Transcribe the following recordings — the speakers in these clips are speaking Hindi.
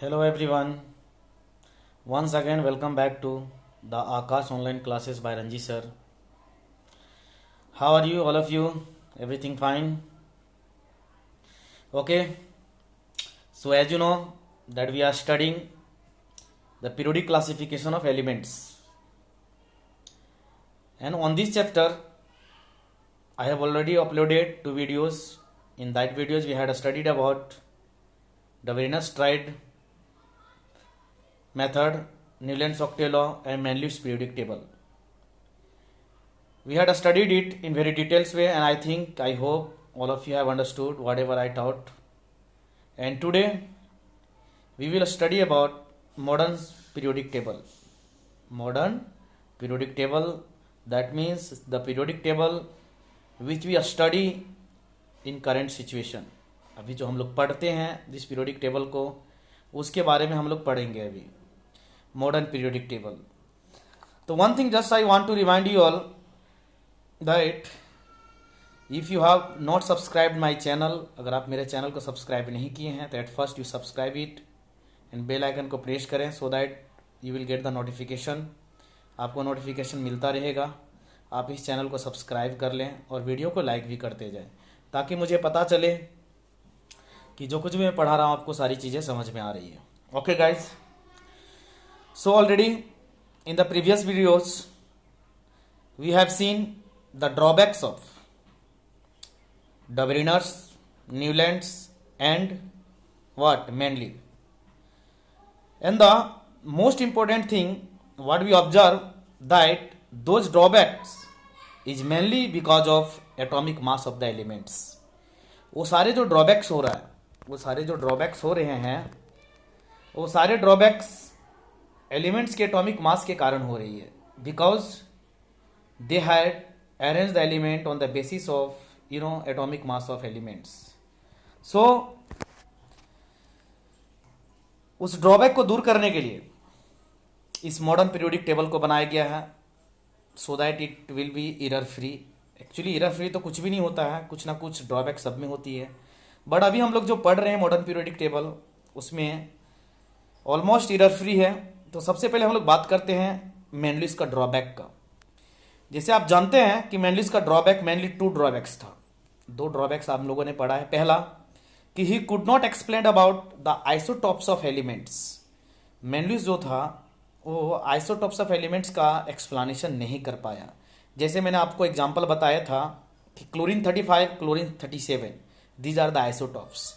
Hello everyone. Once again welcome back to the Akash online classes by Ranji sir. How are you all of you? Everything fine? Okay. So as you know that we are studying the periodic classification of elements. And on this chapter I have already uploaded 2 videos. In that videos we had studied about the Venus-Stride method, Newland's octet law and Manlif's periodic table. We had studied it in very details way, and I hope all of you have understood whatever I taught. And today we will study about modern periodic table. Modern periodic table, that means the periodic table which we study in current situation. अभी जो हम लोग पढ़ते हैं जिस पीरियोडिक टेबल को, उसके बारे में हम लोग पढ़ेंगे अभी. Modern periodic table. तो one thing just I want to remind you all that if you have not subscribed my channel, अगर आप मेरे चैनल को सब्सक्राइब नहीं किए हैं तो at first you subscribe it and bell icon को प्रेस करें so that you will get the notification. आपको नोटिफिकेशन मिलता रहेगा. आप इस चैनल को सब्सक्राइब कर लें और वीडियो को लाइक भी करते जाएं ताकि मुझे पता चले कि जो कुछ भी मैं पढ़ा रहा हूँ आपको सारी चीज़ें समझ में आ रही है. Okay guys, so already in the previous videos we have seen the drawbacks of the Brenner's, Newland's and what Manley, and the most important thing what we observe that those drawbacks is mainly because of atomic mass of the elements. वो सारे जो ड्रॉबैक्स हो रहा है, वो सारे जो ड्रॉबैक्स हो रहे हैं, वो सारे ड्रॉबैक्स एलिमेंट्स के एटॉमिक मास के कारण हो रही है. Because they had arrange the element on the basis of atomic mass of elements. So उस ड्रॉबैक को दूर करने के लिए इस मॉडर्न पीरियोडिक टेबल को बनाया गया है so that it will be error free. Actually error free तो कुछ भी नहीं होता है, कुछ ना कुछ ड्रॉबैक सब में होती है. बट अभी हम लोग जो पढ़ रहे हैं मॉडर्न पीरियोडिक टेबल, उसमें ऑलमोस्ट एरर फ्री है. तो सबसे पहले हम लोग बात करते हैं मैनलिस का ड्रॉबैक का. जैसे आप जानते हैं कि मैनलिस का ड्रॉबैक मेनली 2 ड्रॉबैक्स था. 2 ड्रॉबैक्स आप लोगों ने पढ़ा है. पहला कि he could not explain about the isotopes of elements. मैनलिस जो था वो आइसोटॉप्स ऑफ एलिमेंट्स का एक्सप्लेनेशन नहीं कर पाया. जैसे मैंने आपको एग्जांपल बताया था कि chlorine 35, chlorine 37, these are the isotopes.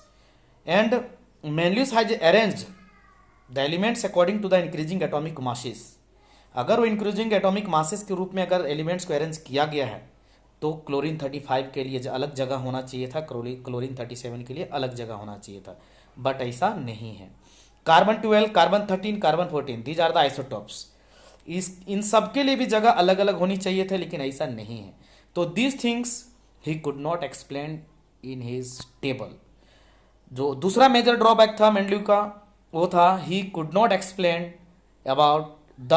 And मैनलिस has arranged the elements according to the increasing atomic masses. अगर वो इंक्रीजिंग एटॉमिक मासेस के रूप में अगर एलिमेंट्स को अरेंज किया गया है तो क्लोरीन 35 के लिए अलग जगह होना चाहिए था, क्लोरीन 37 के लिए अलग जगह होना चाहिए था. बट ऐसा नहीं है. Carbon 12, carbon 13, carbon 14, these are the isotopes. इन सब के लिए भी जगह अलग अलग होनी चाहिए थे, लेकिन ऐसा नहीं है. तो these things he could not explain in his table. जो दूसरा मेजर ड्रॉबैक था मेंडली का, वो था ही could not explain about the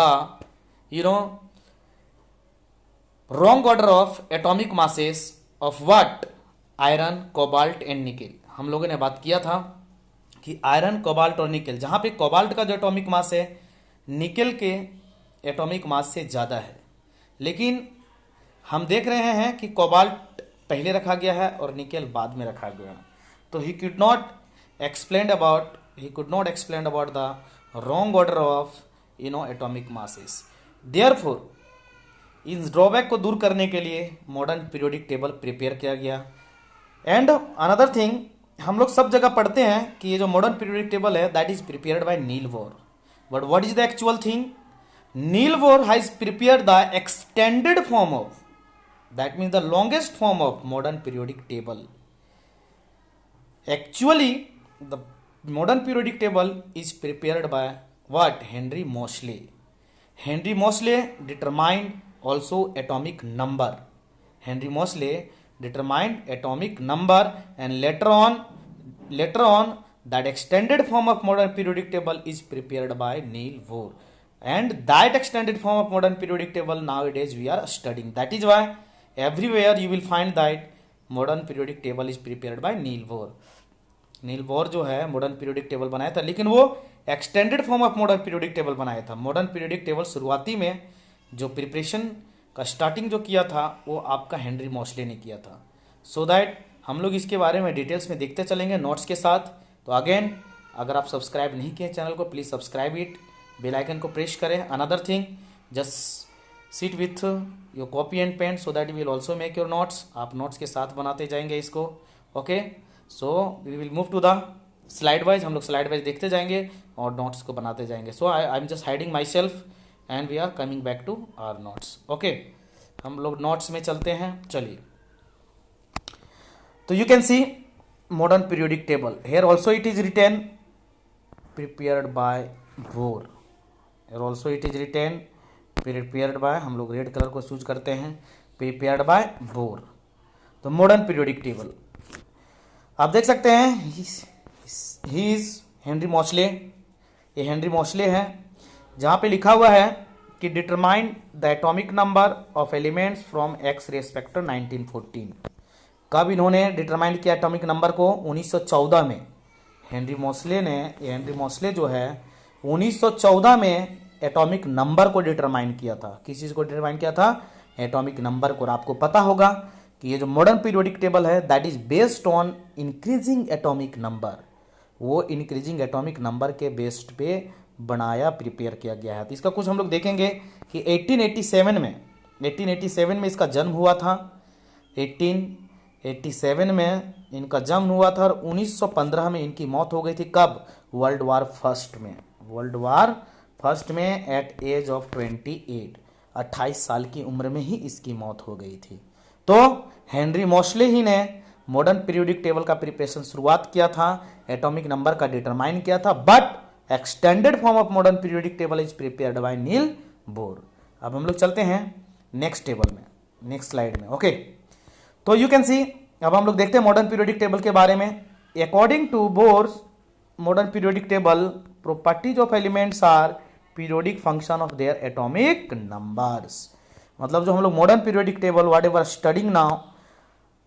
wrong order of atomic masses of what iron, cobalt and nickel. हम लोगों ने बात किया था कि आयरन, कोबाल्ट और निकेल, जहां पे कोबाल्ट का जो एटॉमिक मास है निकेल के एटॉमिक मास से ज़्यादा है. लेकिन हम देख रहे हैं कि कोबाल्ट पहले रखा गया है और निकेल बाद में रखा गया है. तो ही could not explain about the wrong order of atomic masses. Therefore इस ड्रॉबैक को दूर करने के लिए मॉडर्न पीरियोडिक टेबल प्रिपेयर किया गया. एंड अनदर थिंग, हम लोग सब जगह पढ़ते हैं कि ये जो मॉडर्न पीरियोडिक टेबल है that is prepared by Niels Bohr. But what is the actual thing? Niels Bohr has prepared the extended form of, that means the longest form of modern periodic table. Actually, the modern periodic table is prepared by what? Henry Moseley. Henry Moseley determined also atomic number. Henry Moseley determined atomic number, and later on that extended form of modern periodic table is prepared by Niels Bohr. And that extended form of modern periodic table nowadays we are studying. That is why everywhere you will find that modern periodic table is prepared by Niels Bohr. Niels Bohr जो है मॉडर्न पीरियोडिक टेबल बनाया था, लेकिन वो extended form of modern periodic table बनाया था। मॉडर्न पीरियोडिक टेबल शुरुआती में जो प्रिपरेशन का स्टार्टिंग जो किया था वो आपका हेनरी मॉसले ने किया था। सो दैट हम लोग इसके बारे में डिटेल्स में देखते चलेंगे नोट्स के साथ। तो अगेन, अगर आप सब्सक्राइब नहीं किए चैनल को, please subscribe it, bell icon को प्रेस करें। Another thing, just sit with your copy and pen so that will also make your notes. आप नोट्स के साथ बनाते जाएंगे इसको। Okay, so we will move to the slide wise. हम लोग स्लाइड वाइज देखते जाएंगे और नोट्स को बनाते जाएंगे। So I am just hiding myself and we are coming back to our notes. Okay, हम लोग नोट्स में चलते हैं। चलिए, तो you can see modern periodic table here also it is written prepared by Bohr. Here also it is written prepared by, हम लोग रेड कलर को चूज करते हैं, प्रिपेयर्ड बाय बोर। तो मॉडर्न पीरियोडिक टेबल आप देख सकते हैं, ही इज हेनरी मॉसले। ये हेनरी मॉसले है, जहाँ पे लिखा हुआ है कि determine the atomic number of elements from X ray spectra 1914। कब इन्होंने डिटरमाइन किया एटॉमिक नंबर को? 1914 में। हेनरी मॉसले जो है 1914 में एटॉमिक नंबर को डिटरमाइन किया था। किस चीज़ को डिटरमाइन किया था? एटॉमिक नंबर को। और आपको पता होगा कि ये जो मॉडर्न पीरियोडिक टेबल है that is based on increasing atomic number. वो इंक्रीजिंग एटॉमिक नंबर के बेस्ड पे बनाया, प्रिपेयर किया गया है। तो इसका कुछ हम लोग देखेंगे कि 1887 में इसका जन्म हुआ था। 1887 में इनका जन्म हुआ था और 1915 में इनकी मौत हो गई थी। कब? वर्ल्ड वार फर्स्ट में एट एज ऑफ 28 साल की उम्र में ही इसकी मौत हो गई थी। तो हेनरी मॉसले ही ने मॉडर्न पीरियोडिक टेबल का प्रिपरेशन शुरुआत किया था, एटॉमिक नंबर का डिटरमाइन किया था, but extended form of modern periodic table is prepared by Niels Bohr. अब हम लोग चलते हैं नेक्स्ट टेबल में, नेक्स्ट स्लाइड में। ओके, तो यू कैन सी, अब हम लोग देखते हैं मॉडर्न पीरियोडिक टेबल के बारे में। According to Bohr's modern periodic table, properties of elements are periodic function of their atomic numbers. मतलब जो हम लोग modern periodic table whatever studying now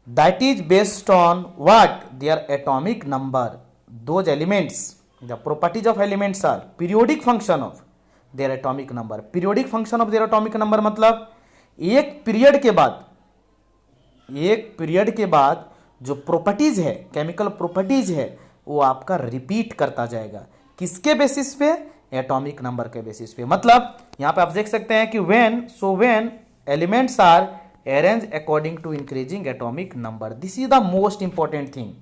that is based on what? Their atomic number. Those elements, the properties of elements are periodic function of their atomic number. Periodic function of their atomic number मतलब एक पीरियड के बाद जो प्रॉपर्टीज है, केमिकल प्रॉपर्टीज है, वो आपका रिपीट करता जाएगा। किसके बेसिस पे? एटॉमिक नंबर के बेसिस पे। मतलब यहां पे आप देख सकते हैं कि when elements are arrange according to increasing atomic number, this is the most important thing.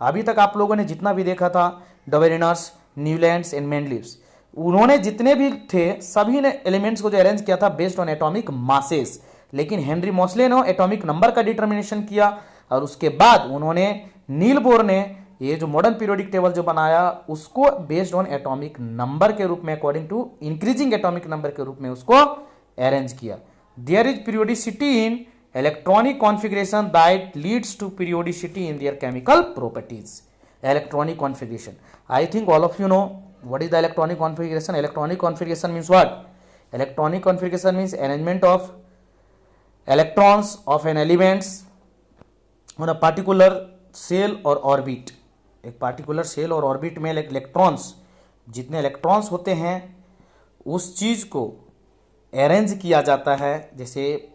अभी तक आप लोगों ने जितना भी देखा था, डवेरिनर्स, न्यूलैंड्स एंड मेंडलीव्स, उन्होंने जितने भी थे सभी ने एलिमेंट्स को जो अरेंज किया था बेस्ड ऑन एटॉमिक मासेस। लेकिन हेनरी मॉसले ने एटॉमिक नंबर का डिटर्मिनेशन किया और उसके बाद उन्होंने, नील बोर ने ये जो मॉडर्न पीरियोडिक टेबल जो बनाया उसको बेस्ड ऑन एटॉमिक नंबर के रूप में, according to increasing atomic number के रूप में उसको अरेंज किया। There is periodicity in electronic configuration that leads to periodicity in their chemical properties. Electronic configuration, I think all of you know what is the electronic configuration. Electronic configuration means what? Electronic configuration means arrangement of electrons of an elements on a particular cell or orbit. एक particular cell और orbit में इलेक्ट्रॉन्स, जितने इलेक्ट्रॉन्स होते हैं उस चीज को अरेंज किया जाता है। जैसे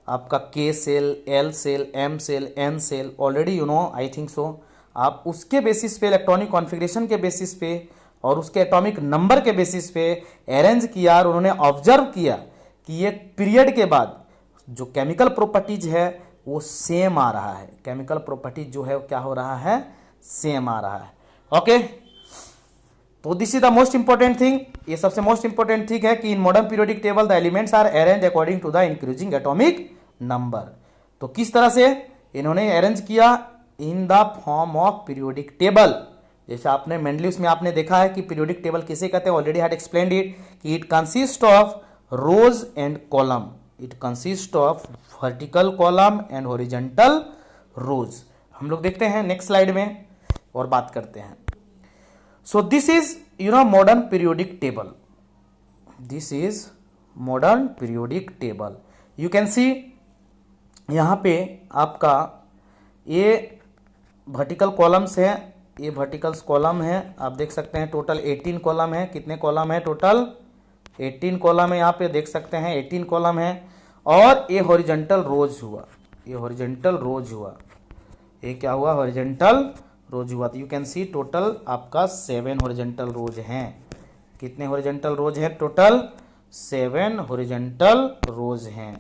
आपका K shell, L shell, M shell, N shell, already you know, I think so. आप उसके बेसिस पे, इलेक्ट्रॉनिक कॉन्फ़िगरेशन के बेसिस पे और उसके एटॉमिक नंबर के बेसिस पे अरेंज किया और उन्होंने ऑब्जर्व किया कि ये पीरियड के बाद जो केमिकल प्रॉपर्टीज है वो सेम आ रहा है। केमिकल प्रॉपर्टीज जो है वो क्या हो रहा है? सेम आ रहा है। ओके, तो this is the most important thing. ये सबसे मोस्ट इंपॉर्टेंट थिंग है कि in modern periodic table the elements are arrange according to the increasing atomic number. तो किस तरह से इन्होंने अरेंज किया? In the form of periodic table. जैसे आपने मेंडलीव्स में आपने देखा है कि पीरियोडिक टेबल किसे कहते हैं, ऑलरेडी हैड एक्सप्लेन्ड इट कि it consist of rows and column. It consist of vertical column and horizontal rows. हम लोग देखते हैं नेक्स्ट स्लाइड में और बात करते हैं। So this is modern periodic table. This is modern periodic table. You can सी यहां पे आपका ये वर्टिकल कॉलम्स है ये वर्टिकल्स कॉलम है, आप देख सकते हैं टोटल 18 कॉलम है। कितने कॉलम है टोटल? 18 कॉलम है, यहाँ पे देख सकते हैं 18 कॉलम है। और ये हॉरिजॉन्टल रोज हुआ, ये हॉरिजॉन्टल रोज हुआ, ये क्या हुआ? हॉरिजॉन्टल रोज हुआ। तो यू कैन सी टोटल आपका 7 हॉरिजॉन्टल रोज हैं। कितने हॉरिजॉन्टल रोज हैं टोटल? 7 हॉरिजॉन्टल रोज हैं।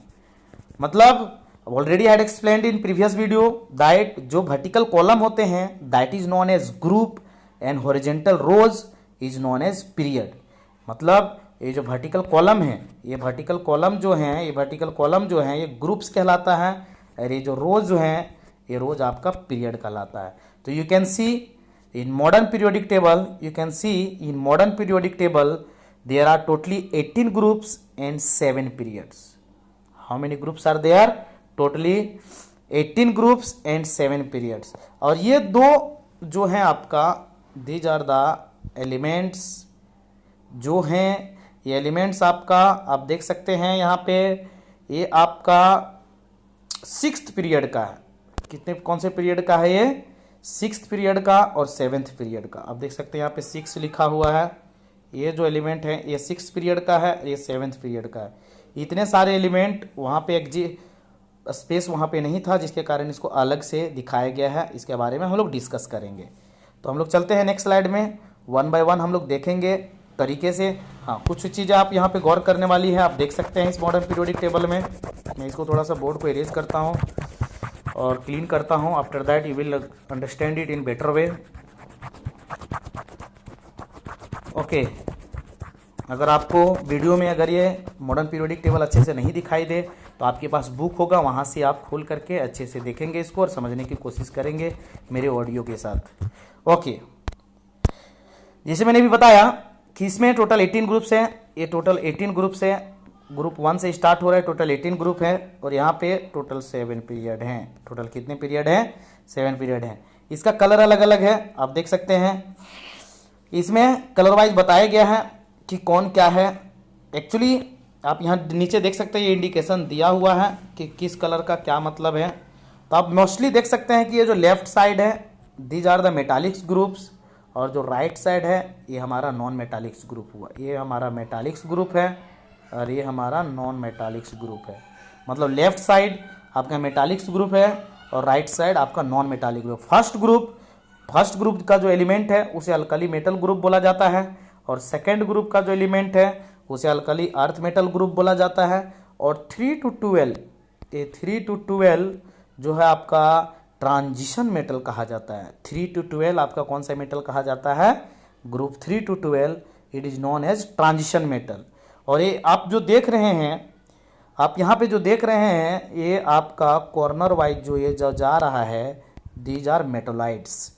मतलब already I explained in previous video that जो वर्टिकल कॉलम होते हैं that is known as group and horizontal rows is known as period. मतलब ये जो वर्टिकल कॉलम है, ये वर्टिकल कॉलम जो है, ये वर्टिकल कॉलम जो है ये ग्रुप्स कहलाता है, और ये जो रोज जो है ये रोज आपका पीरियड कहलाता है। तो you can see in modern periodic table, you can see in modern periodic table there are totally 18 groups and 7 periods. How many groups are there? Totally 18 groups and 7 periods. और ये दो जो हैं आपका, दीज आर द एलिमेंट्स जो हैं, ये एलिमेंट्स आपका आप देख सकते हैं यहाँ पे, ये आपका 6th पीरियड का है। कितने कौन से पीरियड का है ये? 6th पीरियड का और 7th पीरियड का। आप देख सकते हैं यहाँ पे 6 लिखा हुआ है। ये जो एलिमेंट है ये 6th पीरियड का है, ये 7th पीरियड का है। इतने सारे एलिमेंट, वहाँ पे एक स्पेस वहाँ पे नहीं था जिसके कारण इसको अलग से दिखाया गया है। इसके बारे में हम लोग डिस्कस करेंगे। तो हम लोग चलते हैं नेक्स्ट स्लाइड में, 1 बाय 1 हम लोग देखेंगे तरीके से। हाँ, कुछ चीज़ें आप यहाँ पे गौर करने वाली है, आप देख सकते हैं इस मॉडर्न पीरियोडिक टेबल में। मैं इसको थोड़ा सा बोर्ड को इरेज करता हूँ और क्लीन करता हूँ। After that you will understand it in better way. Okay, अगर आपको वीडियो में अगर ये मॉडर्न पीरियोडिक टेबल अच्छे से नहीं दिखाई दे तो आपके पास बुक होगा, वहाँ से आप खोल करके अच्छे से देखेंगे इसको और समझने की कोशिश करेंगे मेरे ऑडियो के साथ। ओके, जैसे मैंने भी बताया कि इसमें टोटल 18 ग्रुप्स हैं। ये टोटल 18 ग्रुप्स हैं, ग्रुप 1 से स्टार्ट हो रहा है, टोटल 18 ग्रुप है। और यहाँ पे टोटल 7 पीरियड हैं। टोटल कितने पीरियड हैं? 7 पीरियड हैं। इसका कलर अलग अलग है, आप देख सकते हैं। इसमें कलर वाइज बताया गया है कि कौन क्या है। एक्चुअली आप यहाँ नीचे देख सकते हैं, ये इंडिकेशन दिया हुआ है कि किस कलर का क्या मतलब है। तो आप मोस्टली देख सकते हैं कि ये जो लेफ्ट साइड है these are the metallics groups, और जो राइट साइड है ये हमारा नॉन मेटालिक्स ग्रुप हुआ। ये हमारा मेटालिक्स ग्रुप है और ये हमारा नॉन मेटालिक्स ग्रुप है। मतलब लेफ्ट साइड आपका मेटालिक्स ग्रुप है और राइट साइड आपका non metallic group. First group का जो एलिमेंट है उसे अल्कली मेटल ग्रुप बोला जाता है, और सेकेंड ग्रुप का जो एलिमेंट है उसे अल्कली अर्थ मेटल ग्रुप बोला जाता है। और 3 to 12, ये 3 to 12 जो है आपका ट्रांजिशन मेटल कहा जाता है। 3 to 12 आपका कौन सा मेटल कहा जाता है? Group 3 to 12 it is known as transition metal. और ये आप जो देख रहे हैं, आप यहाँ पे जो देख रहे हैं, ये आपका कॉर्नर वाइज जो ये जो जा रहा है, these are metalloids,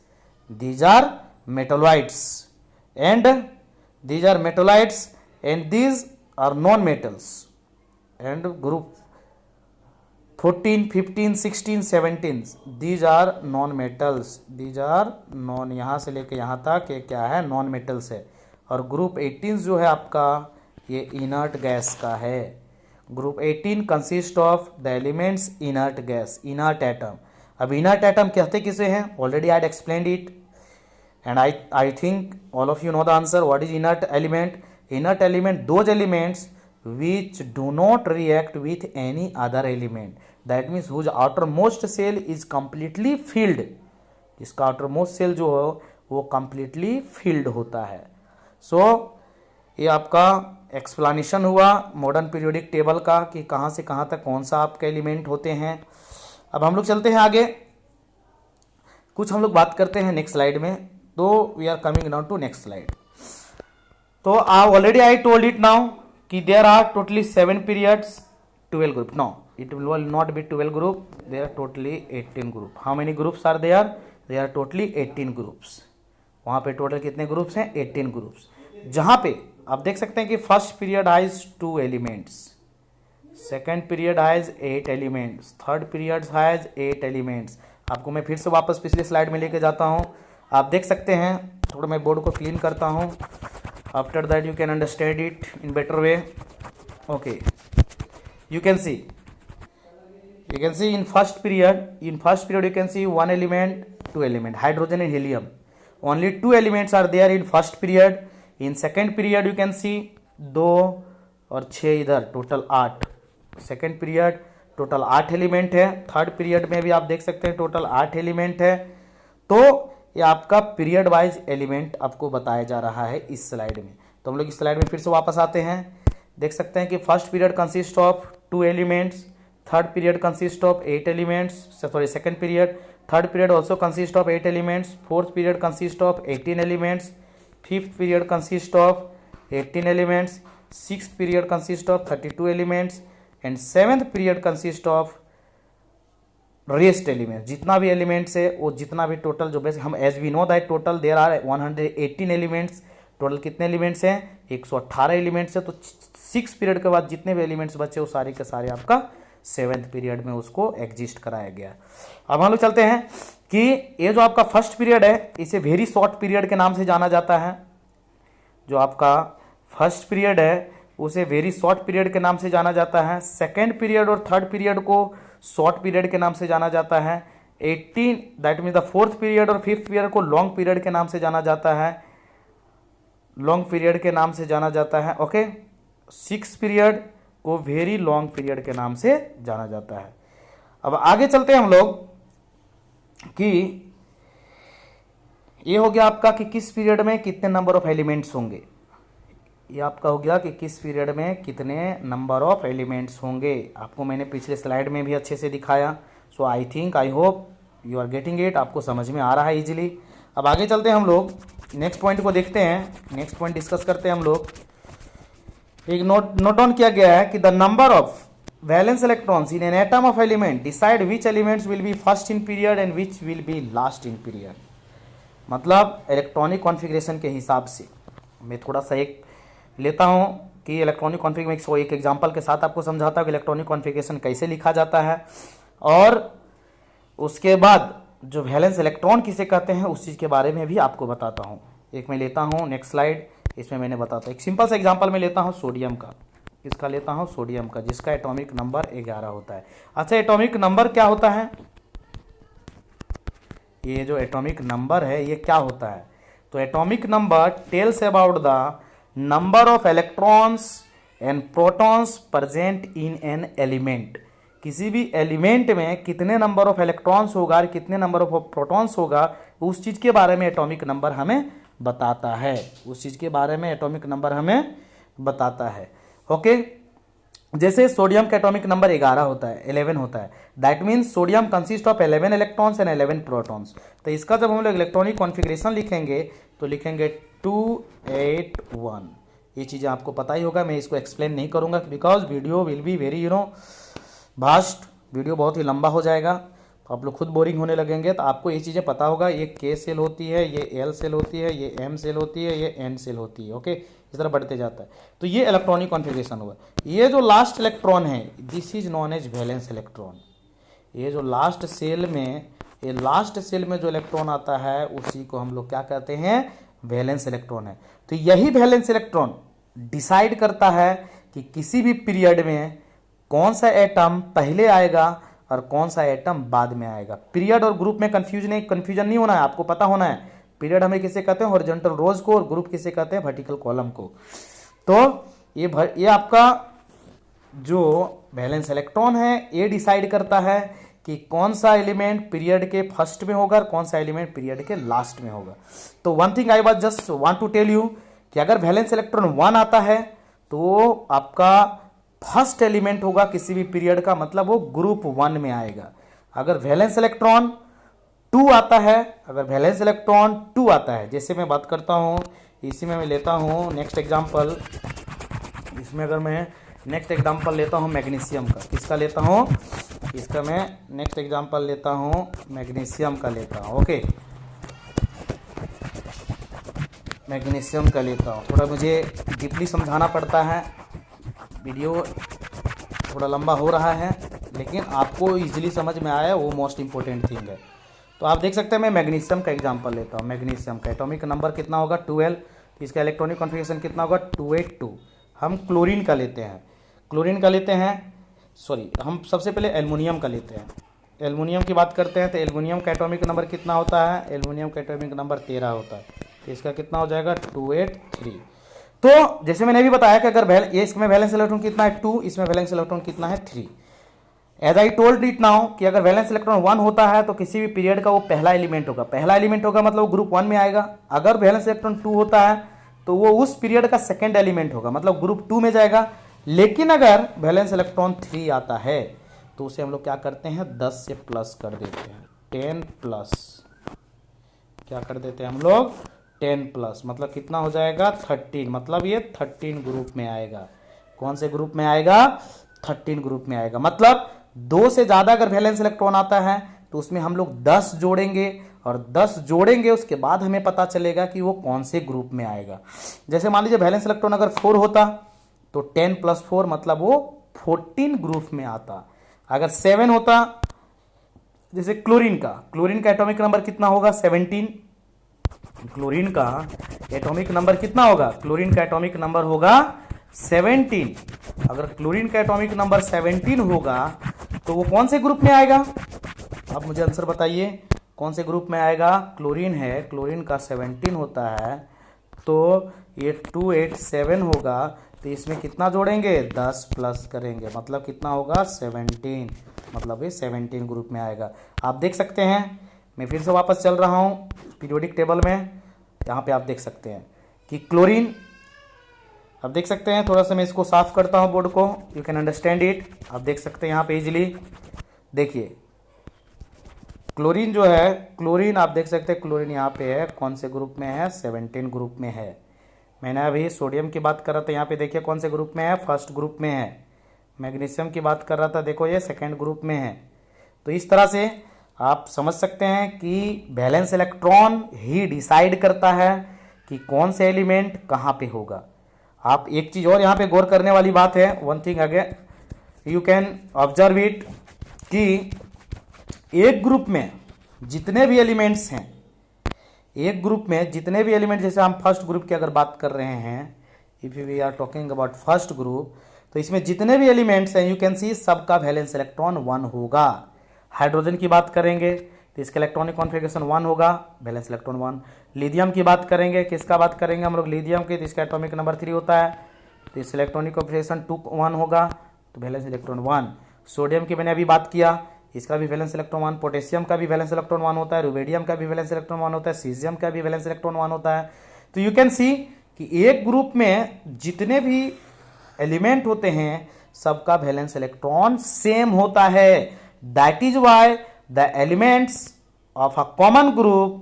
these are metalloids and these are metallites and these are non-metals, and group 14, 15, 16, 17 these are non-metals, these are non, यहाँ से लेके यहाँ तक ये क्या है? non-metals है। और ग्रुप 18 जो है आपका ये इनर्ट गैस का है। Group 18 consist of the elements inert gas, inert atom. अब इनर्ट एटम कहते किसे हैं? Already I explained it and I think all of you know the answer. What is inert element? Inert element those elements which do not react with any other element, that means whose outermost shell is completely filled, इसका outermost shell जो हो वो completely filled होता है। So ये आपका एक्सप्लेनेशन हुआ मॉडर्न पीरियोडिक टेबल का कि कहाँ से कहाँ तक कौन सा आपके एलिमेंट होते हैं। अब हम लोग चलते हैं आगे, कुछ हम लोग बात करते हैं नेक्स्ट स्लाइड में। तो we are coming down to next slide. तो already I told it now कि there are totally 7 periods, 12 group. No, it will not be 12 group, there are totally 18 group. How many groups are there? There are totally 18 groups. वहाँ पे टोटल कितने ग्रुप्स हैं? 18 ग्रुप्स। जहाँ पे आप देख सकते हैं कि first period has 2 elements, second period has 8 elements, third period has 8 elements. आपको मैं फिर से वापस पिछले स्लाइड में लेके जाता हूँ, आप देख सकते हैं। थोड़ा मैं बोर्ड को क्लीन करता हूँ, after that you can understand it in better way. Okay, you can see in first period, you can see 1 element, 2 element, hydrogen and helium. Only 2 elements are there in first period, in second period you can see 2 और 6 इधर, total 8। Second period total 8 element है, थर्ड पीरियड में भी आप देख सकते हैं टोटल 8 एलिमेंट है। तो ये आपका पीरियड वाइज एलिमेंट आपको बताया जा रहा है इस स्लाइड में। तो हम लोग इस स्लाइड में फिर से वापस आते हैं, देख सकते हैं कि first period consist of 2 elements, third period consist of 8 elements, sorry second period, third period also consist of 8 elements, fourth period consist of 18 elements, fifth period consist of 18 elements, sixth period consist of 32 elements and seventh period consist of rest elements. जितना भी एलिमेंट्स है वो जितना भी टोटल जो बेस हम as we know that total there are 118 elements. टोटल कितने एलिमेंट्स हैं? 118 एलिमेंट्स है। तो 6 पीरियड के बाद जितने भी एलिमेंट्स बचे वो सारे के सारे आपका 7th पीरियड में उसको एग्जिस्ट कराया गया। अब हम लोग चलते हैं कि ये जो आपका फर्स्ट पीरियड है इसे वेरी शॉर्ट पीरियड के नाम से जाना जाता है। जो आपका फर्स्ट पीरियड है उसे वेरी शॉर्ट पीरियड के नाम से जाना जाता है। सेकेंड पीरियड और थर्ड पीरियड को शॉर्ट पीरियड के नाम से जाना जाता है। 18 that means the fourth period और फिफ्थ पीरियड को लॉन्ग पीरियड के नाम से जाना जाता है, लॉन्ग पीरियड के नाम से जाना जाता है। ओके, 6 पीरियड को वेरी लॉन्ग पीरियड के नाम से जाना जाता है। अब आगे चलते हैं हम लोग कि ये हो गया आपका कि किस पीरियड में कितने नंबर ऑफ एलिमेंट्स होंगे। ये आपका हो गया कि किस पीरियड में कितने नंबर ऑफ एलिमेंट्स होंगे। आपको मैंने पिछले स्लाइड में भी अच्छे से दिखाया। So I think I hope you are getting it, आपको समझ में आ रहा है इजीली। अब आगे चलते हैं हम लोग नेक्स्ट पॉइंट को देखते हैं। नेक्स्ट पॉइंट डिस्कस करते हैं हम लोग। एक नोट डाउन किया गया है कि the number of valence electrons in an atom of element decide which elements will be first in period and which will be last in period. मतलब इलेक्ट्रॉनिक कॉन्फ़िगरेशन के हिसाब से मैं थोड़ा सा एक लेता हूं कि इलेक्ट्रॉनिक कॉन्फ़िगरेशन एक एग्जांपल के साथ आपको समझाता हूं कि इलेक्ट्रॉनिक कॉन्फ़िगरेशन कैसे लिखा जाता है, और उसके बाद जो वैलेंस इलेक्ट्रॉन किसे कहते हैं उस चीज़ के बारे में भी आपको बताता हूं। एक मैं लेता हूं नेक्स्ट स्लाइड, इसमें मैंने बताता एक सिंपल सा एग्जांपल में लेता हूं सोडियम का। इसका लेता हूं सोडियम का, जिसका एटॉमिक नंबर 11 होता है। अच्छा, एटॉमिक नंबर क्या होता है? ये जो एटॉमिक नंबर है ये क्या होता है? तो atomic number tells about the number of electrons and protons present in an element. किसी भी एलिमेंट में कितने नंबर ऑफ इलेक्ट्रॉन्स होगा और कितने नंबर ऑफ प्रोटॉन्स होगा उस चीज के बारे में एटॉमिक नंबर हमें बताता है। उस चीज के बारे में एटॉमिक नंबर हमें बताता है। ओके, जैसे सोडियम का एटॉमिक नंबर 11 होता है, 11 होता है। That means sodium consist of 11 electrons and 11 protons. तो इसका जब हम लोग इलेक्ट्रॉनिक कॉन्फ़िगरेशन लिखेंगे तो लिखेंगे 281। ये चीज़ें आपको पता ही होगा, मैं इसको एक्सप्लेन नहीं करूंगा because video will be very vast, video बहुत ही लंबा हो जाएगा तो आप लोग खुद बोरिंग होने लगेंगे। तो आपको ये चीज़ें पता होगा, ये के सेल होती है, ये एल सेल होती है, ये एम सेल होती है, ये एन सेल होती है। ओके, इस तरह बढ़ते जाता है। तो ये इलेक्ट्रॉनिक कॉन्फ़िगरेशन हुआ। ये जो लास्ट इलेक्ट्रॉन है this is known as valence electron. ये जो लास्ट सेल में, ये लास्ट सेल में जो इलेक्ट्रॉन आता है उसी को हम लोग क्या कहते हैं? वैलेंस इलेक्ट्रॉन है। तो यही वैलेंस इलेक्ट्रॉन डिसाइड करता है कि किसी भी पीरियड में कौन सा एटम पहले आएगा और कौन सा एटम बाद में आएगा। पीरियड और ग्रुप में कंफ्यूजन नहीं होना है, आपको पता होना है। पीरियड हमें किसे कहते हैं? हॉरिजॉन्टल रोज को, और ग्रुप किसे कहते हैं? वर्टिकल कॉलम को। तो ये आपका जो वैलेंस इलेक्ट्रॉन है ये डिसाइड करता है कि कौन सा एलिमेंट पीरियड के फर्स्ट में होगा और कौन सा एलिमेंट पीरियड के लास्ट में होगा। तो one thing I was just want to tell you कि अगर वैलेंस इलेक्ट्रॉन 1 आता है तो आपका फर्स्ट एलिमेंट होगा किसी भी पीरियड का, मतलब वो ग्रुप 1 में आएगा। अगर वैलेंस इलेक्ट्रॉन 2 आता है, अगर वैलेंस इलेक्ट्रॉन 2 आता है, जैसे मैं बात करता हूं इसी में मैं लेता हूं नेक्स्ट एग्जांपल। इसमें अगर मैं नेक्स्ट एग्जांपल लेता हूं मैग्नीशियम का, किसका लेता हूं? इसका मैं नेक्स्ट एग्जांपल लेता हूं मैग्नीशियम का लेता हूं। ओके, मैग्नीशियम का लेता हूं। थोड़ा मुझे डीपली समझाना पड़ता है, वीडियो थोड़ा लंबा हो रहा है, लेकिन आपको इजीली समझ में आया वो मोस्ट इंपॉर्टेंट थिंग है। तो आप देख सकते हैं मैं मैग्नीशियम का एग्जांपल लेता हूँ। मैग्नीशियम का एटॉमिक नंबर कितना होगा? 12। इसका इलेक्ट्रॉनिक कॉन्फ़िगरेशन कितना होगा? 282। हम क्लोरीन का लेते हैं, हम सबसे पहले एल्युमिनियम का लेते हैं। एल्युमिनियम की बात करते हैं तो एल्युमिनियम का एटॉमिक नंबर कितना होता है, एल्युमिनियम का एटॉमिक नंबर 13 होता है, तो इसका कितना हो जाएगा 283। तो जैसे मैंने भी बताया कि अगर ये इसमें वैलेंस इलेक्ट्रॉन कितना है 2, इसमें वैलेंस इलेक्ट्रॉन कितना है 3। As I told it now कि अगर वैलेंस इलेक्ट्रॉन 1 होता है तो किसी भी पीरियड का वो पहला एलिमेंट होगा, पहला एलिमेंट होगा मतलब ग्रुप 1 में आएगा। अगर वैलेंस इलेक्ट्रॉन 2 होता है तो वो उस पीरियड का सेकेंड एलिमेंट होगा, मतलब ग्रुप 2 में जाएगा। लेकिन अगर वैलेंस इलेक्ट्रॉन 3 आता है तो उसे हम लोग क्या करते हैं 10 से प्लस कर देते हैं, 10 प्लस, क्या कर देते हैं हम लोग 10 प्लस, मतलब कितना हो जाएगा 13, मतलब ये 13 ग्रुप में आएगा। कौन से ग्रुप में आएगा 13 ग्रुप में आएगा। मतलब 2 से ज्यादा अगर वैलेंस इलेक्ट्रॉन आता है तो उसमें हम लोग 10 जोड़ेंगे, और 10 जोड़ेंगे उसके बाद हमें पता चलेगा कि वो कौन से ग्रुप में आएगा। जैसे मान लीजिए वैलेंस इलेक्ट्रॉन अगर 4 होता तो 10 प्लस 4 मतलब वो 14 ग्रुप में आता। अगर 7 होता, जैसे क्लोरीन का एटॉमिक नंबर कितना होगा 17, क्लोरीन का एटॉमिक नंबर कितना होगा, क्लोरीन का एटॉमिक नंबर होगा 17। अगर क्लोरीन का एटॉमिक नंबर 17 होगा तो वो कौन से ग्रुप में आएगा, अब मुझे आंसर बताइए कौन से ग्रुप में आएगा। क्लोरीन है, क्लोरीन का 17 होता है तो ये 287 होगा, तो इसमें कितना जोड़ेंगे 10 प्लस करेंगे, मतलब कितना होगा 17, मतलब ये 17 ग्रुप में आएगा। आप देख सकते हैं, मैं फिर से वापस चल रहा हूं पीरियोडिक टेबल में, यहाँ पे आप देख सकते हैं कि क्लोरीन, अब देख सकते हैं, थोड़ा सा मैं इसको साफ करता हूं बोर्ड को, यू कैन अंडरस्टैंड इट। आप देख सकते हैं यहाँ पे इजिली, देखिए क्लोरीन जो है, क्लोरीन आप देख सकते हैं क्लोरीन यहाँ पे है, कौन से ग्रुप में है 17 ग्रुप में है। मैंने अभी सोडियम की बात कर रहा था, यहाँ पे देखिए कौन से ग्रुप में है, फर्स्ट ग्रुप में है। मैग्नीशियम की बात कर रहा था, देखो ये सेकेंड ग्रुप में है। तो इस तरह से आप समझ सकते हैं कि वैलेंस इलेक्ट्रॉन ही डिसाइड करता है कि कौन से एलिमेंट कहाँ पे होगा। आप एक चीज और यहाँ पे गौर करने वाली बात है, one thing again you can observe it, कि एक ग्रुप में जितने भी एलिमेंट्स हैं, एक ग्रुप में जितने भी एलिमेंट, जैसे हम फर्स्ट ग्रुप की अगर बात कर रहे हैं, if we are talking about first group, तो इसमें जितने भी एलिमेंट्स हैं यू कैन सी सबका वैलेंस इलेक्ट्रॉन 1 होगा। हाइड्रोजन की बात करेंगे तो इसका इलेक्ट्रॉनिक कॉन्फ़िगरेशन 1 होगा, वैलेंस इलेक्ट्रॉन 1। लिथियम की बात करेंगे, किसका बात करेंगे हम लोग, लिथियम की, तो इसका एटॉमिक नंबर 3 होता है, तो इस इलेक्ट्रॉनिक कॉन्फ़िगरेशन 1 होगा, तो वैलेंस इलेक्ट्रॉन 1। सोडियम की मैंने अभी बात किया, इसका भी वैलेंस इलेक्ट्रॉन 1। पोटेशियम का भी वैलेंस इलेक्ट्रॉन 1 होता है, रुबेडियम का भी वैलेंस इलेक्ट्रॉन 1 होता है, सीजियम का भी वैलेंस इलेक्ट्रॉन 1 होता है। तो यू कैन सी कि एक ग्रुप में जितने भी एलिमेंट होते हैं सबका वैलेंस इलेक्ट्रॉन सेम होता है। That is why the elements of a common group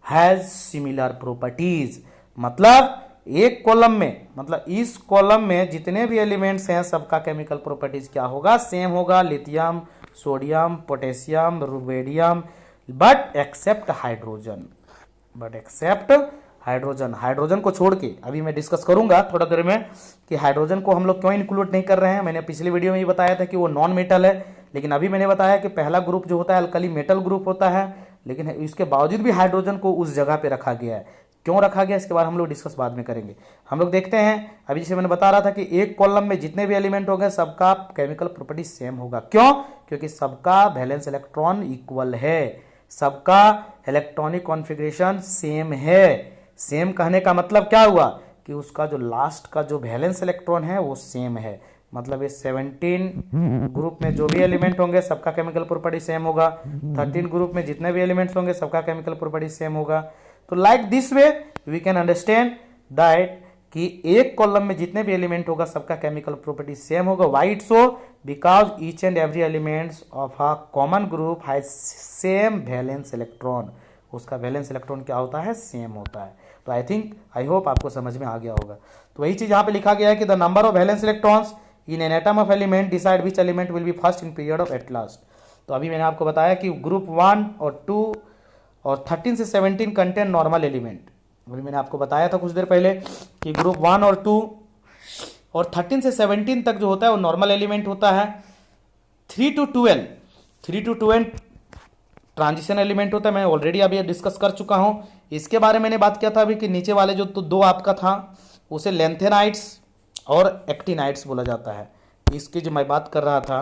has similar properties. मतलब एक कॉलम में, मतलब इस कॉलम में जितने भी एलिमेंट्स हैं सबका केमिकल प्रॉपर्टीज क्या होगा, सेम होगा। Lithium, sodium, potassium, rubidium, but except hydrogen, hydrogen को छोड़ के अभी मैं डिस्कस करूंगा थोड़ा देर में कि हाइड्रोजन को हम लोग क्यों इंक्लूड नहीं कर रहे हैं। मैंने पिछली वीडियो में ही बताया था कि वो नॉन मेटल है, लेकिन अभी मैंने बताया कि पहला ग्रुप जो होता है अल्कली मेटल ग्रुप होता है, लेकिन इसके बावजूद भी हाइड्रोजन को उस जगह पे रखा गया है। क्यों रखा गया इसके बारे में हम लोग डिस्कस बाद में करेंगे। हम लोग देखते हैं, अभी जैसे मैंने बता रहा था कि एक कॉलम में जितने भी एलिमेंट होंगे सबका केमिकल प्रॉपर्टी सेम होगा। क्यों? क्योंकि सबका वैलेंस इलेक्ट्रॉन इक्वल है, सबका इलेक्ट्रॉनिक कॉन्फ़िगरेशन सेम है। सेम कहने का मतलब क्या हुआ कि उसका जो लास्ट का जो वैलेंस इलेक्ट्रॉन है वो सेम है। मतलब ये 17 ग्रुप में जो भी एलिमेंट होंगे सबका केमिकल प्रॉपर्टी सेम होगा, 13 ग्रुप में जितने भी एलिमेंट्स होंगे सबका केमिकल प्रॉपर्टी सेम होगा। तो like this way we can understand that कि एक कॉलम में जितने भी एलिमेंट होगा सबका केमिकल प्रॉपर्टी सेम होगा। Why it so? Because each and every elements of a common group has same valence electron. उसका वैलेंस इलेक्ट्रॉन क्या होता है? सेम होता है। तो आई होप आपको समझ में आ गया होगा। तो वही चीज यहाँ पे लिखा गया है कि the number of valence electrons in an atom of element decide which element will be first in period of at last. तो अभी मैंने आपको बताया कि ग्रुप 1 और 2 और 13 से 17 कंटेन नॉर्मल एलिमेंट। अभी मैंने आपको बताया था कुछ देर पहले कि ग्रुप 1 और 2 और 13 से 17 तक जो होता है वो नॉर्मल एलिमेंट होता है। 3 to 12 ट्रांजिशन एलिमेंट होता है। मैं ऑलरेडी अभी डिस्कस कर चुका हूं। इसके बारे में मैंने बात किया था अभी कि नीचे वाले जो तो दो आपका था उसे लेंथेनाइट्स और एक्टिनाइट्स बोला जाता है। इसकी जो मैं बात कर रहा था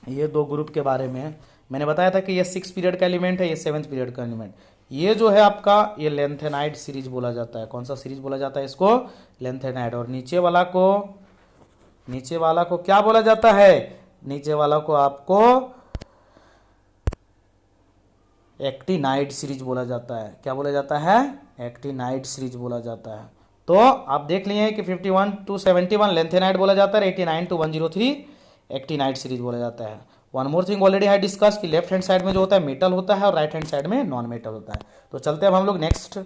ये दो ग्रुप के बारे में मैंने बताया था कि ये 6 पीरियड का एलिमेंट है, ये 7th पीरियड का एलिमेंट। ये जो है आपका ये लेंथेनाइड सीरीज बोला जाता है। कौन सा सीरीज बोला जाता है इसको? लेंथेनाइड। और नीचे वाला को क्या बोला जाता है? नीचे वाला को आपको एक्टिनाइड सीरीज बोला जाता है। क्या बोला जाता है? एक्टिनाइड सीरीज बोला जाता है। तो आप देख लिए कि 51 to 71 लेंथेनाइड बोला जाता है, 89 to 103 एक्टिनाइड सीरीज बोला जाता है। वन मोर थिंग ऑलरेडी है डिस्कस कि लेफ्ट हैंड साइड में जो होता है मेटल होता है और राइट हैंड साइड में नॉन मेटल होता है। तो चलते हैं अब हम लोग नेक्स्ट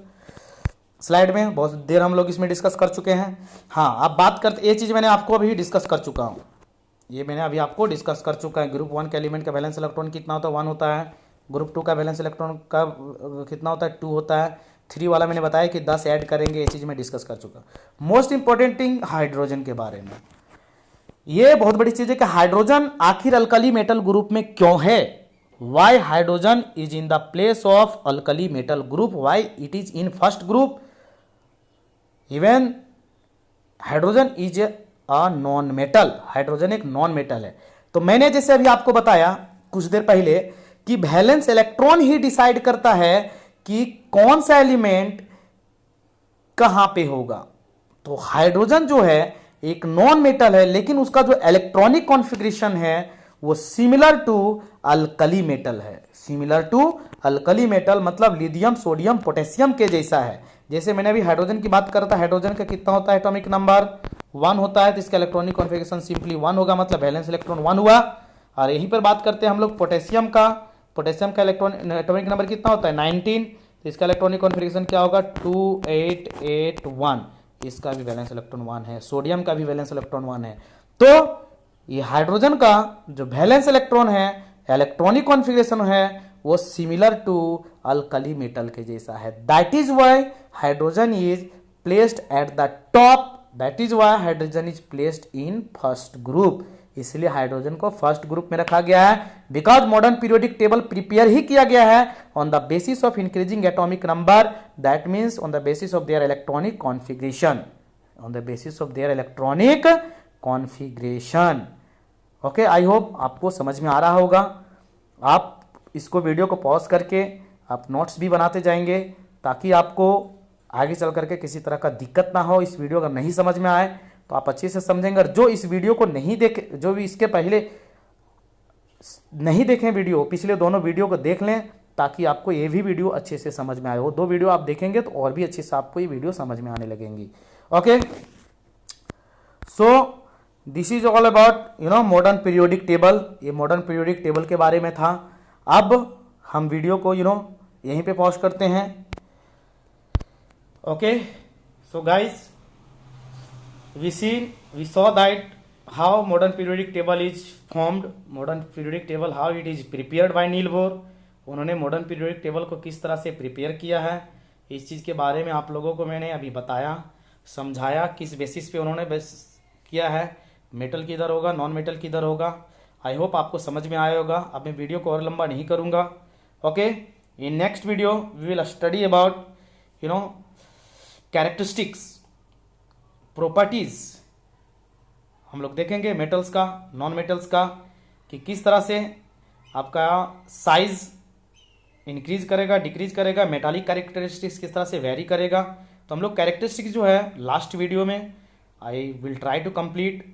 स्लाइड में। बहुत देर हम लोग इसमें डिस्कस कर चुके हैं। हाँ, अब बात करते, ये चीज मैंने आपको अभी डिस्कस कर चुका हूँ, ये मैंने अभी आपको डिस्कस कर चुका है। ग्रुप 1 के एलिमेंट का वैलेंस इलेक्ट्रॉन कितना होता है? 1 होता है। ग्रुप 2 का वैलेंस इलेक्ट्रॉन का कितना होता है? 2 होता है। 3 वाला मैंने बताया कि 10 ऐड करेंगे, ये चीज मैं डिस्कस कर चुका। मोस्ट इंपॉर्टेंट थिंग हाइड्रोजन के बारे में, ये बहुत बड़ी चीज है कि हाइड्रोजन आखिर अल्कली मेटल ग्रुप में क्यों है? Y hydrogen is in the place of alkali metal group, why it is in first group, even hydrogen is a non metal. Hydrogen एक नॉन मेटल है। तो मैंने जैसे अभी आपको बताया कुछ देर पहले कि वैलेंस इलेक्ट्रॉन ही डिसाइड करता है कि कौन सा एलिमेंट कहां पे होगा। तो हाइड्रोजन जो है एक नॉन मेटल है, लेकिन उसका जो इलेक्ट्रॉनिक कॉन्फ़िगरेशन है वो सिमिलर टू अल्कली मेटल है। सिमिलर टू अल्कली मेटल मतलब लिथियम, सोडियम, पोटेशियम के जैसा है। जैसे मैंने अभी हाइड्रोजन की बात करता, हाइड्रोजन का कितना होता है? एटॉमिक नंबर 1 होता है, तो इसका इलेक्ट्रॉनिक कॉन्फ़िगरेशन सिंपली 1 होगा, मतलब वैलेंस इलेक्ट्रॉन 1 हुआ। और यहीं पर बात करते हैं हम लोग पोटेशियम का। पोटेशियम का इलेक्ट्रॉन एटॉमिक नंबर कितना होता है? 19, तो इसका इलेक्ट्रॉनिक कॉन्फ़िगरेशन क्या होगा? 2881। इसका भी वैलेंस इलेक्ट्रॉन 1 है। सोडियम का भी वैलेंस इलेक्ट्रॉन 1 है। तो ये हाइड्रोजन का जो वैलेंस इलेक्ट्रॉन है, इलेक्ट्रॉनिक कॉन्फ़िगरेशन है, वो सिमिलर टू अल्कली मेटल के जैसा है। That is why hydrogen is placed at the top, that is why hydrogen is placed in first group. इसलिए हाइड्रोजन को फर्स्ट ग्रुप में रखा गया है, because modern periodic table prepare ही किया गया है on the basis of increasing atomic number, that means on the basis of their electronic configuration, on the basis of their electronic configuration. Okay, I hope आपको समझ में आ रहा होगा। आप इसको वीडियो को पॉज करके आप नोट्स भी बनाते जाएंगे ताकि आपको आगे चल करके किसी तरह का दिक्कत ना हो। इस वीडियो अगर नहीं समझ में आए तो आप अच्छे से समझेंगे। और जो इस वीडियो को नहीं देखे, जो भी इसके पहले नहीं देखें वीडियो, पिछले दोनों वीडियो को देख लें ताकि आपको ये भी वीडियो अच्छे से समझ में आए। वो 2 वीडियो आप देखेंगे तो और भी अच्छे से आपको ये वीडियो समझ में आने लगेंगी। Okay, so this is all about modern periodic table. ये मॉडर्न पीरियोडिक टेबल के बारे में था। अब हम वीडियो को यहीं पे पॉज करते हैं। Okay, so guys, we saw that how modern periodic table is formed, modern periodic table how it is prepared by Niels Bohr. उन्होंने मॉडर्न पीरियोडिक टेबल को किस तरह से प्रिपेयर किया है, इस चीज़ के बारे में आप लोगों को मैंने अभी बताया, समझाया किस बेसिस पे उन्होंने किया है, मेटल किधर होगा, नॉन मेटल किधर होगा। आई होप आपको समझ में आया होगा। अब मैं वीडियो को और लंबा नहीं करूँगा। Okay, in next video we will study about characteristics, properties हम लोग देखेंगे मेटल्स का, नॉन मेटल्स का, कि किस तरह से आपका साइज इंक्रीज करेगा, डिक्रीज करेगा, मेटालिक कैरेक्टरिस्टिक्स किस तरह से वेरी करेगा। तो हम लोग कैरेक्टरिस्टिक्स जो है लास्ट वीडियो में I will try to complete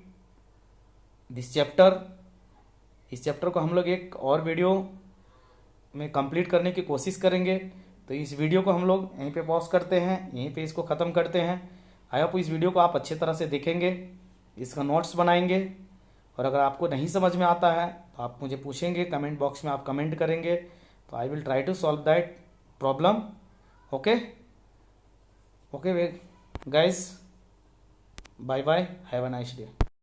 this chapter. इस चैप्टर को हम लोग एक और वीडियो में कंप्लीट करने की कोशिश करेंगे। तो इस वीडियो को हम लोग यहीं पे पॉज करते हैं, यहीं पे इसको ख़त्म करते हैं। आई होप इस वीडियो को आप अच्छे तरह से देखेंगे, इसका नोट्स बनाएंगे, और अगर आपको नहीं समझ में आता है तो आप मुझे पूछेंगे, कमेंट बॉक्स में आप कमेंट करेंगे, तो I will try to solve that problem. Okay okay guys, bye bye, have a nice day.